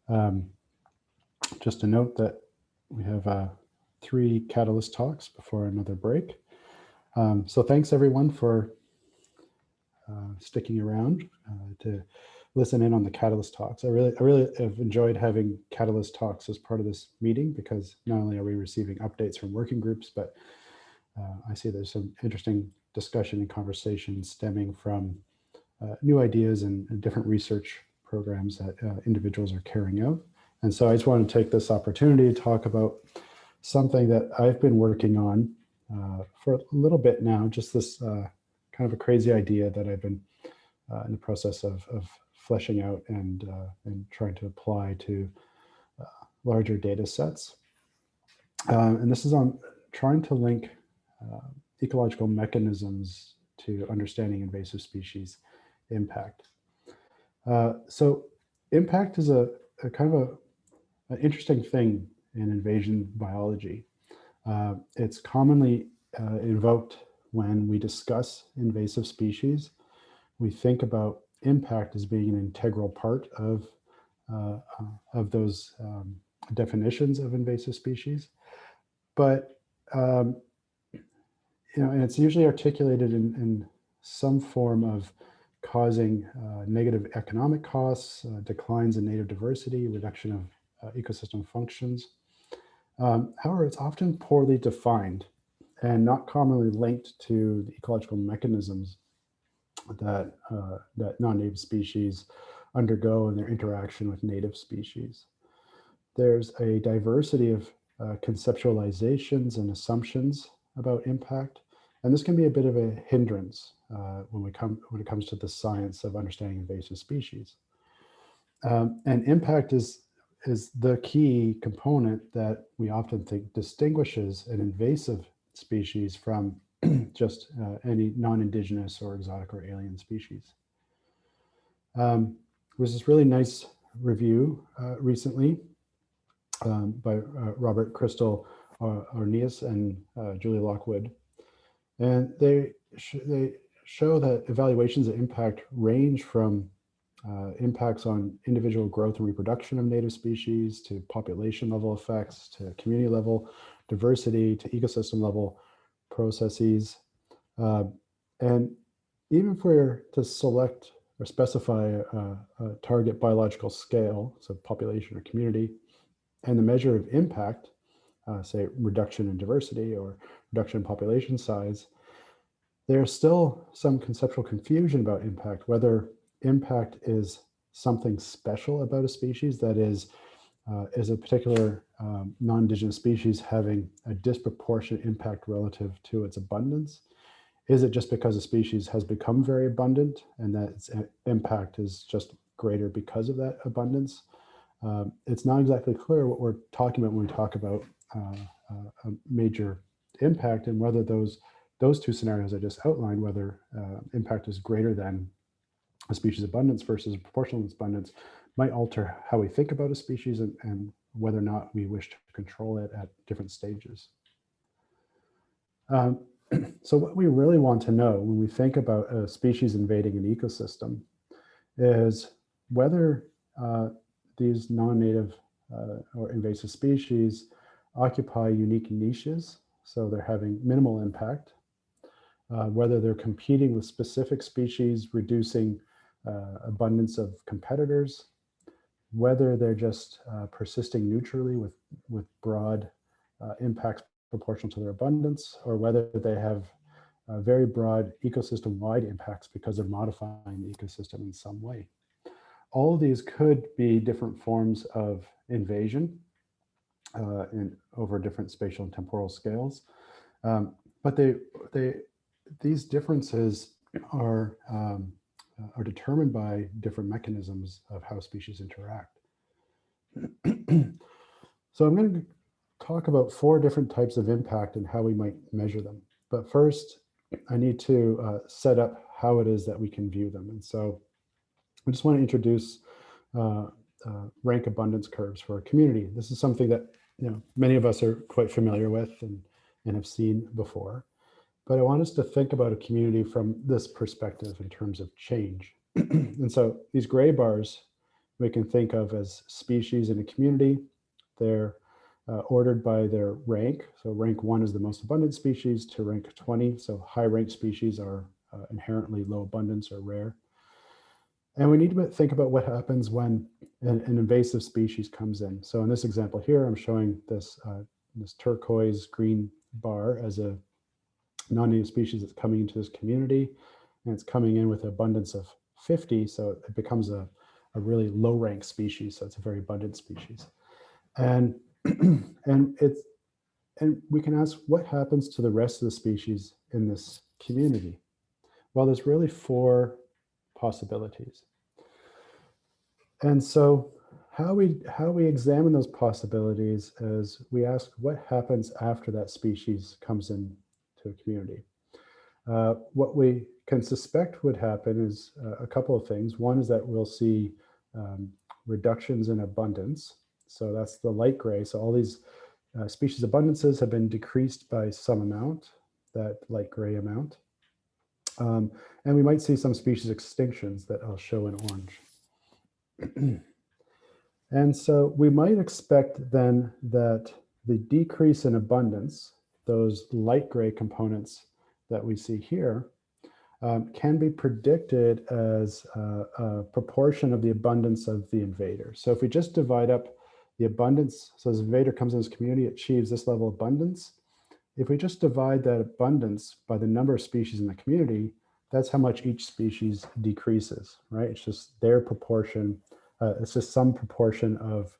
Um, just a note that we have 3 Catalyst talks before another break. So thanks everyone for sticking around to listen in on the Catalyst talks. I really have enjoyed having Catalyst talks as part of this meeting, because not only are we receiving updates from working groups, but I see there's some interesting discussion and conversation stemming from new ideas and different research programs that individuals are carrying out. And so I just want to take this opportunity to talk about something that I've been working on for a little bit now, just this kind of a crazy idea that I've been in the process of fleshing out and trying to apply to larger data sets. And this is on trying to link ecological mechanisms to understanding invasive species impact. So impact is a kind of an interesting thing in invasion biology. It's commonly invoked when we discuss invasive species. We think about impact as being an integral part of those definitions of invasive species. But and it's usually articulated in some form of causing negative economic costs, declines in native diversity, reduction of ecosystem functions. However, it's often poorly defined and not commonly linked to the ecological mechanisms that non-native species undergo in their interaction with native species. There's a diversity of conceptualizations and assumptions about impact, and this can be a bit of a hindrance when it comes to the science of understanding invasive species. And impact is the key component that we often think distinguishes an invasive species from just any non-indigenous or exotic or alien species. There was this really nice review recently by Robert Crystal Orneas and Julie Lockwood. And they show that evaluations of impact range from impacts on individual growth and reproduction of native species, to population level effects, to community level diversity, to ecosystem level processes. And even if we're to select or specify a target biological scale, so population or community, and the measure of impact, say reduction in diversity or reduction in population size, there's still some conceptual confusion about impact, whether impact is something special about a species, that is a particular non-indigenous species having a disproportionate impact relative to its abundance. Is it just because a species has become very abundant and that its impact is just greater because of that abundance? It's not exactly clear what we're talking about when we talk about a major impact, and whether those two scenarios I just outlined, whether impact is greater than a species abundance versus proportional abundance, might alter how we think about a species and whether or not we wish to control it at different stages. So what we really want to know when we think about a species invading an ecosystem is whether these non-native or invasive species occupy unique niches, so they're having minimal impact, whether they're competing with specific species, reducing abundance of competitors, whether they're just persisting neutrally with broad impacts proportional to their abundance, or whether they have very broad ecosystem-wide impacts because they're modifying the ecosystem in some way. All of these could be different forms of invasion over different spatial and temporal scales, but these differences are determined by different mechanisms of how species interact. So I'm going to talk about 4 different types of impact and how we might measure them. But first, I need to set up how it is that we can view them. And so I just want to introduce rank abundance curves for a community. This is something that many of us are quite familiar with and have seen before. But I want us to think about a community from this perspective in terms of change. And so these gray bars we can think of as species in a community. They're ordered by their rank. So rank 1 is the most abundant species to rank 20. So high ranked species are inherently low abundance or rare. And we need to think about what happens when an invasive species comes in. So in this example here, I'm showing this, this turquoise green bar as a non-native species that's coming into this community, and it's coming in with an abundance of 50, so it becomes a really low rank species, so it's a very abundant species. And and we can ask, what happens to the rest of the species in this community? Well, there's really 4 possibilities. And so how we examine those possibilities is we ask what happens after that species comes into a community. What we can suspect would happen is a couple of things. One is that we'll see reductions in abundance. So that's the light gray. So all these species abundances have been decreased by some amount, that light gray amount. And we might see some species extinctions that I'll show in orange. And so we might expect then that the decrease in abundance, those light gray components that we see here, can be predicted as a proportion of the abundance of the invader. So if we just divide up the abundance, so as invader comes in this community, it achieves this level of abundance. If we just divide that abundance by the number of species in the community, that's how much each species decreases, right? It's just their proportion. It's just some proportion of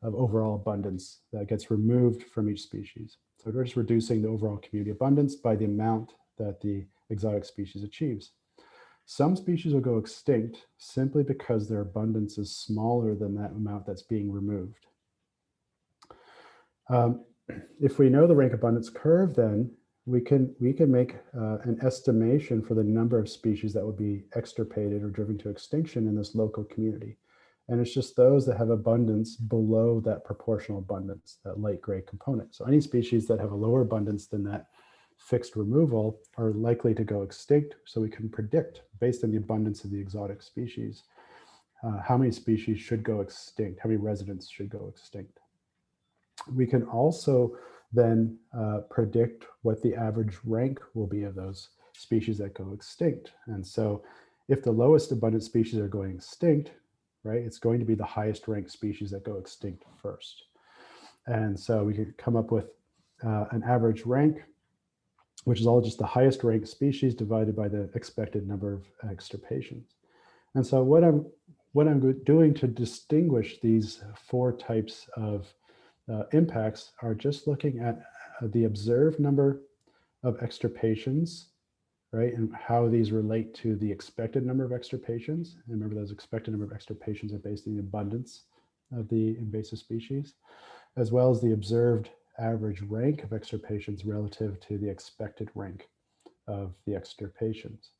overall abundance that gets removed from each species. So we're just reducing the overall community abundance by the amount that the exotic species achieves. Some species will go extinct simply because their abundance is smaller than that amount that's being removed. If we know the rank abundance curve, then we can make an estimation for the number of species that would be extirpated or driven to extinction in this local community. And it's just those that have abundance below that proportional abundance, that light gray component. So any species that have a lower abundance than that fixed removal are likely to go extinct. So we can predict, based on the abundance of the exotic species, how many species should go extinct, how many residents should go extinct. We can also then predict what the average rank will be of those species that go extinct. And so if the lowest abundant species are going extinct, right, it's going to be the highest ranked species that go extinct first. And so we could come up with an average rank, which is all just the highest ranked species divided by the expected number of extirpations. And so what I'm doing to distinguish these 4 types of impacts are just looking at the observed number of extirpations, right, and how these relate to the expected number of extirpations. And remember, those expected number of extirpations are based on the abundance of the invasive species, as well as the observed average rank of extirpations relative to the expected rank of the extirpations.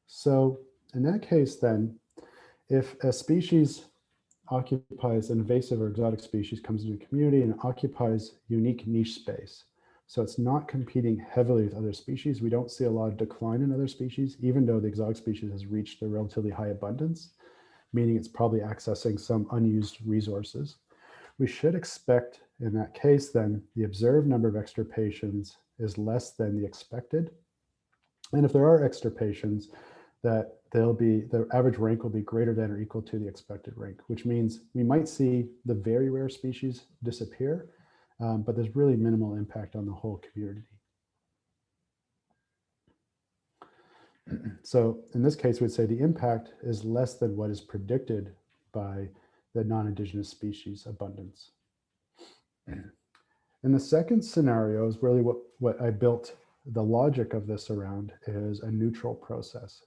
So in that case, then, if a species occupies, an invasive or exotic species comes into a community and occupies unique niche space, so it's not competing heavily with other species, we don't see a lot of decline in other species, even though the exotic species has reached a relatively high abundance, meaning it's probably accessing some unused resources. We should expect, in that case, then, the observed number of extirpations is less than the expected. And if there are extirpations, that the average rank will be greater than or equal to the expected rank, which means we might see the very rare species disappear, but there's really minimal impact on the whole community. So in this case, we'd say the impact is less than what is predicted by the non-indigenous species abundance. And the second scenario is really what I built the logic of this around, is a neutral process.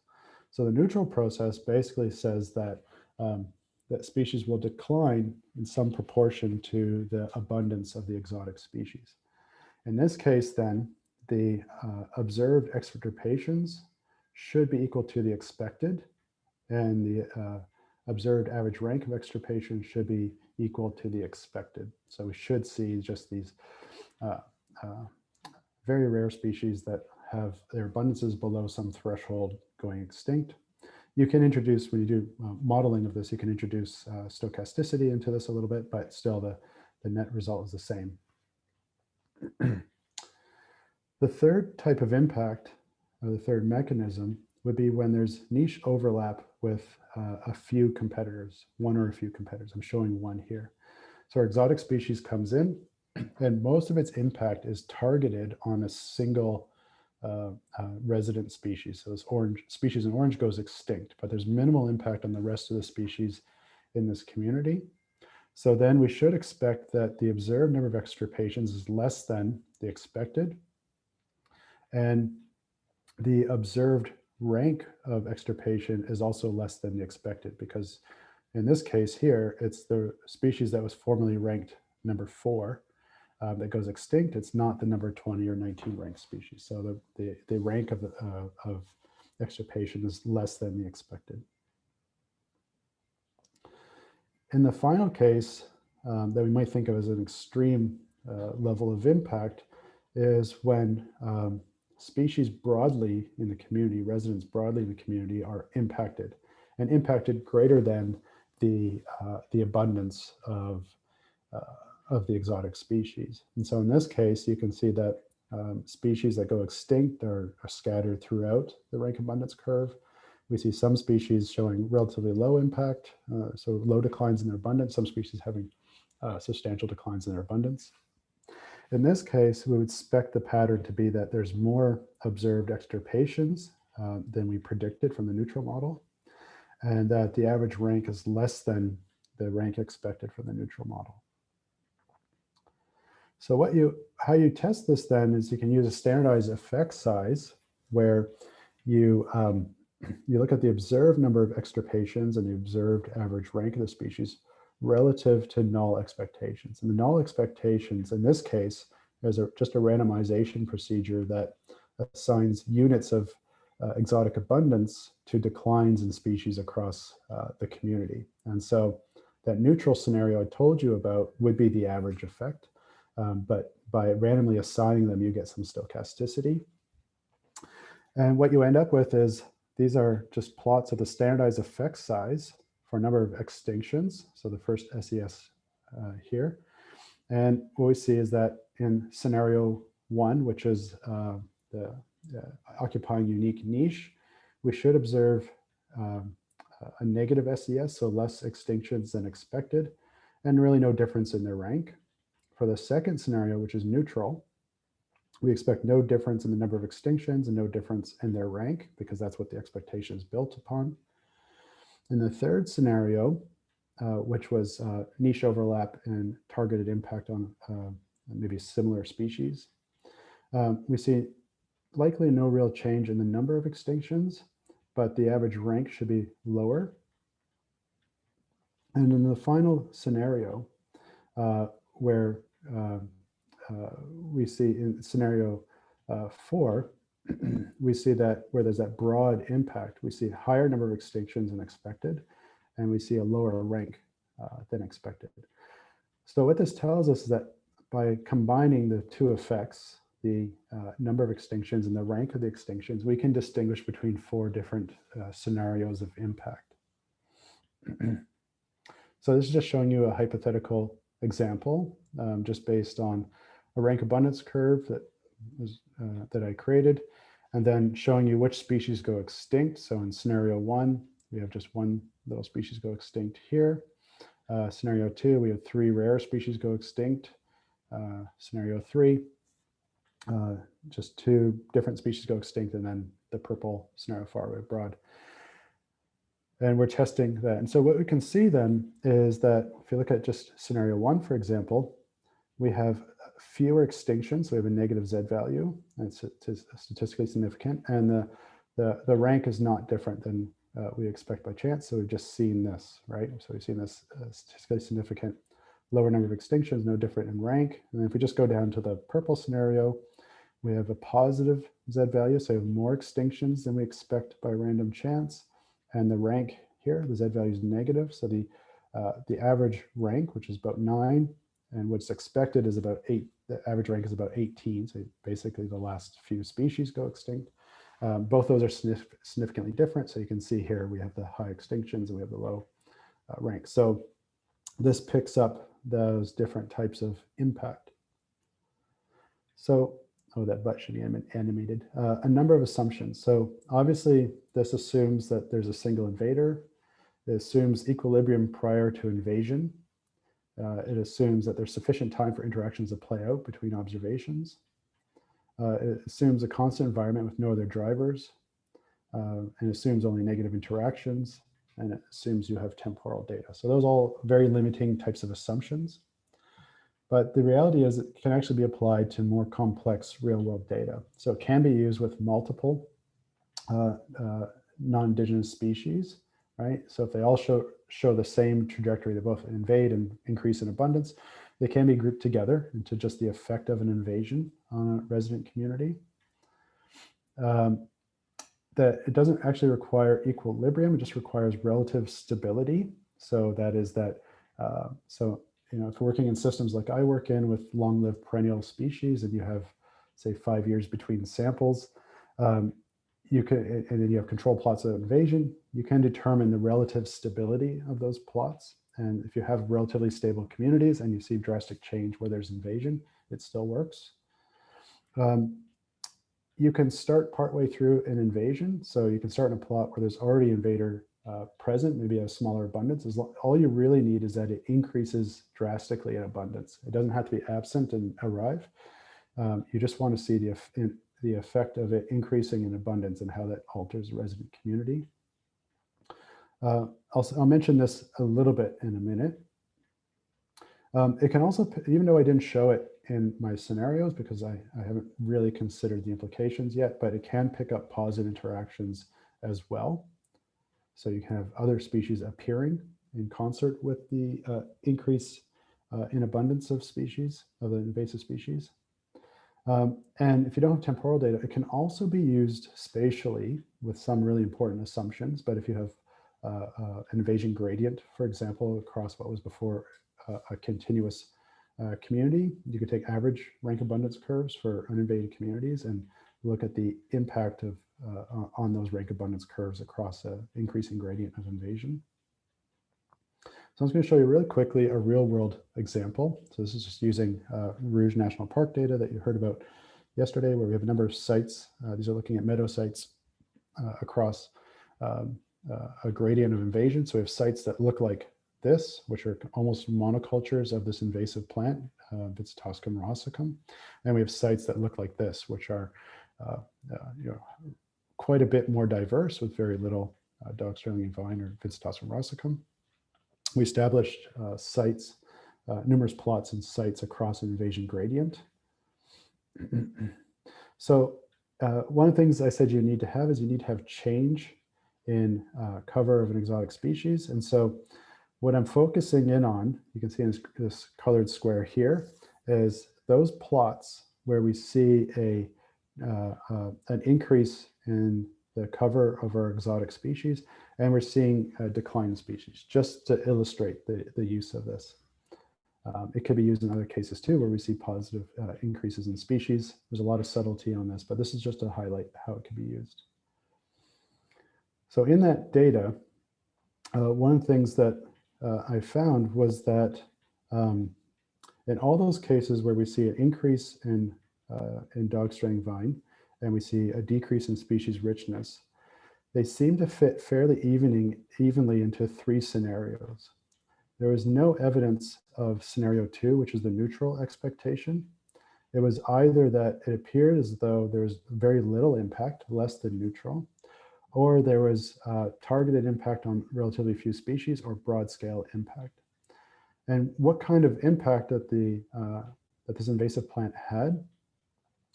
So the neutral process basically says that that species will decline in some proportion to the abundance of the exotic species. In this case, then, the observed extirpations should be equal to the expected, and the observed average rank of extirpation should be equal to the expected. So we should see just these very rare species that have their abundances below some threshold going extinct, You can introduce, when you do modeling of this, you can introduce stochasticity into this a little bit, but still the net result is the same. The third type of impact, or the third mechanism, would be when there's niche overlap with a few competitors, one or a few competitors. I'm showing one here. So our exotic species comes in, and most of its impact is targeted on a single resident species. So this orange species in orange goes extinct, but there's minimal impact on the rest of the species in this community. So then we should expect that the observed number of extirpations is less than the expected, and the observed rank of extirpation is also less than the expected, because in this case here, it's the species that was formerly ranked number 4 that goes extinct. It's not the number 20 or 19 ranked species. So the rank of extirpation is less than the expected. In the final case that we might think of as an extreme level of impact is when species broadly in the community, residents broadly in the community, are impacted, and impacted greater than the abundance of the exotic species. And so in this case, you can see that species that go extinct are scattered throughout the rank abundance curve. We see some species showing relatively low impact, so low declines in their abundance, some species having substantial declines in their abundance. In this case, we would expect the pattern to be that there's more observed extirpations than we predicted from the neutral model, and that the average rank is less than the rank expected from the neutral model. So how you test this then is you can use a standardized effect size where you look at the observed number of extirpations and the observed average rank of the species relative to null expectations. And the null expectations in this case is just a randomization procedure that assigns units of exotic abundance to declines in species across the community. And so that neutral scenario I told you about would be the average effect, but by randomly assigning them, you get some stochasticity. And what you end up with is these are just plots of the standardized effect size for a number of extinctions. So the first SES here. And what we see is that in scenario 1, which is the occupying unique niche, we should observe a negative SES, so less extinctions than expected, and really no difference in their rank. For the second scenario, which is neutral, we expect no difference in the number of extinctions and no difference in their rank, because that's what the expectation is built upon. In the third scenario, which was niche overlap and targeted impact on maybe similar species, we see likely no real change in the number of extinctions, but the average rank should be lower. And in the final scenario, where we see in scenario 4, we see that where there's that broad impact, we see a higher number of extinctions than expected, and we see a lower rank than expected. So what this tells us is that by combining the two effects, the number of extinctions and the rank of the extinctions, we can distinguish between 4 different scenarios of impact. So this is just showing you a hypothetical example, just based on a rank abundance curve that I created, and then showing you which species go extinct. So in scenario 1, we have just one little species go extinct here. Scenario 2, we have 3 rare species go extinct. Scenario 3, just 2 different species go extinct, and then the purple scenario far away broad. And we're testing that. And so what we can see then is that if you look at just scenario 1, for example, we have fewer extinctions. So we have a negative Z value, and it's statistically significant. And the rank is not different than we expect by chance. So we've just seen this, right? So we've seen this statistically significant lower number of extinctions, no different in rank. And then if we just go down to the purple scenario, we have a positive Z value. So we have more extinctions than we expect by random chance. And the rank here, the Z value is negative. So the average rank, which is about 9, and what's expected is about 8. The average rank is about 18. So basically the last few species go extinct. Both those are significantly different. So you can see here we have the high extinctions and we have the low ranks. So this picks up those different types of impact. So, oh, that butt should be animated. A number of assumptions. So obviously this assumes that there's a single invader. It assumes equilibrium prior to invasion. It assumes that there's sufficient time for interactions to play out between observations. It assumes a constant environment with no other drivers, and assumes only negative interactions, and it assumes you have temporal data. So those are all very limiting types of assumptions. But the reality is it can actually be applied to more complex real-world data. So it can be used with multiple non-indigenous species, right? So if they all show the same trajectory, they both invade and increase in abundance, they can be grouped together into just the effect of an invasion on a resident community. That it doesn't actually require equilibrium, it just requires relative stability. So that is that, so you know, if you're working in systems like I work in with long-lived perennial species and you have, say, 5 years between samples, you can, and then you have control plots of invasion, you can determine the relative stability of those plots. And if you have relatively stable communities and you see drastic change where there's invasion, it still works. You can start partway through an invasion. So you can start in a plot where there's already invader present, maybe a smaller abundance. All you really need is that it increases drastically in abundance. It doesn't have to be absent and arrive. You just want to see the effect of it increasing in abundance and how that alters the resident community. I'll mention this a little bit in a minute. It can also, even though I didn't show it in my scenarios because I haven't really considered the implications yet, but it can pick up positive interactions as well. So you can have other species appearing in concert with the increase in abundance of species, of the invasive species. And if you don't have temporal data, it can also be used spatially with some really important assumptions. But if you have an invasion gradient, for example, across what was before a continuous community, you could take average rank abundance curves for uninvaded communities and look at the impact of on those rank abundance curves across an increasing gradient of invasion. So I'm just going to show you really quickly a real world example. So this is just using Rouge National Park data that you heard about yesterday, where we have a number of sites. These are looking at meadow sites across a gradient of invasion. So we have sites that look like this, which are almost monocultures of this invasive plant, Vincitoscum rossicum. And we have sites that look like this, which are you know, quite a bit more diverse with very little dog Australian vine or Vincitoscum rossicum. We established sites, numerous plots and sites across an invasion gradient. So one of the things I said you need to have is you need to have change in cover of an exotic species. And so what I'm focusing in on, you can see in this colored square here, is those plots where we see an increase in the cover of our exotic species, and we're seeing a decline in species, just to illustrate the use of this. It could be used in other cases too, where we see positive increases in species. There's a lot of subtlety on this, but this is just to highlight how it can be used. So in that data, one of the things that I found was that in all those cases where we see an increase in dog straying vine, and we see a decrease in species richness, they seem to fit fairly evenly into 3 scenarios. There was no evidence of scenario 2, which is the neutral expectation. It was either that it appeared as though there was very little impact, less than neutral, or there was targeted impact on relatively few species or broad scale impact. And what kind of impact that this invasive plant had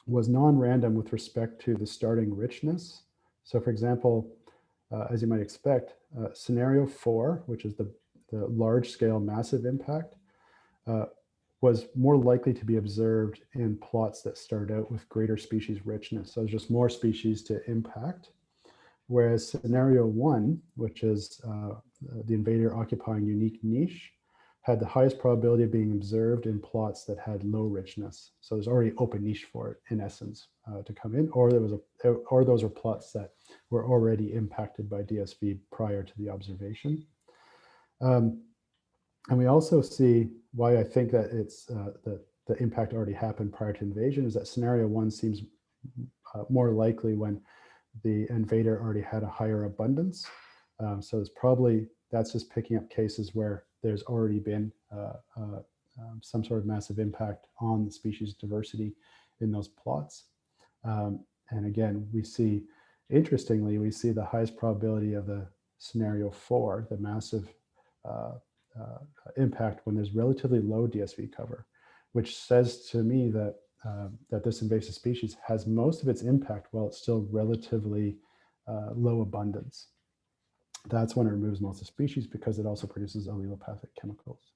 was non-random with respect to the starting richness. So for example, as you might expect, scenario 4, which is the large scale massive impact, was more likely to be observed in plots that start out with greater species richness. So there's just more species to impact. Whereas scenario 1, which is the invader occupying unique niche, had the highest probability of being observed in plots that had low richness. So there's already open niche for it, in essence, to come in, or those are plots that were already impacted by DSV prior to the observation. And we also see why I think that it's the impact already happened prior to invasion is that scenario 1 seems more likely when the invader already had a higher abundance. So it's probably, that's just picking up cases where there's already been some sort of massive impact on the species diversity in those plots. And again, we see, interestingly, we see the highest probability of the scenario 4, the massive impact when there's relatively low DSV cover, which says to me that that this invasive species has most of its impact while it's still relatively low abundance. That's when it removes most of the species because it also produces allelopathic chemicals.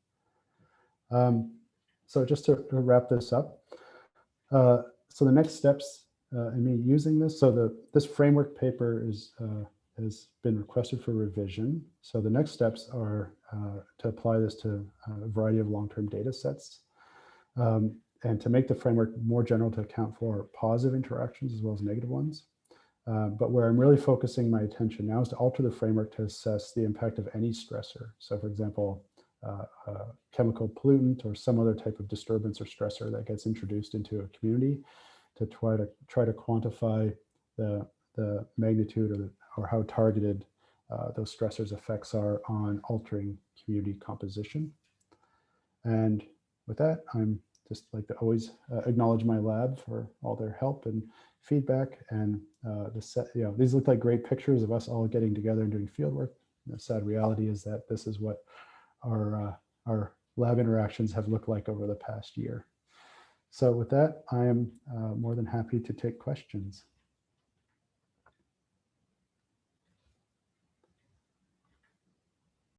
So just to wrap this up, so the next steps in me using this, so this framework paper has been requested for revision. So the next steps are to apply this to a variety of long-term data sets and to make the framework more general to account for positive interactions as well as negative ones. But where I'm really focusing my attention now is to alter the framework to assess the impact of any stressor. So for example, chemical pollutant or some other type of disturbance or stressor that gets introduced into a community to try to quantify the magnitude or how targeted those stressors' effects are on altering community composition. And with that, I'm just like to always acknowledge my lab for all their help and feedback. And these look like great pictures of us all getting together and doing field work. The sad reality is that this is what our lab interactions have looked like over the past year. So with that, I am more than happy to take questions.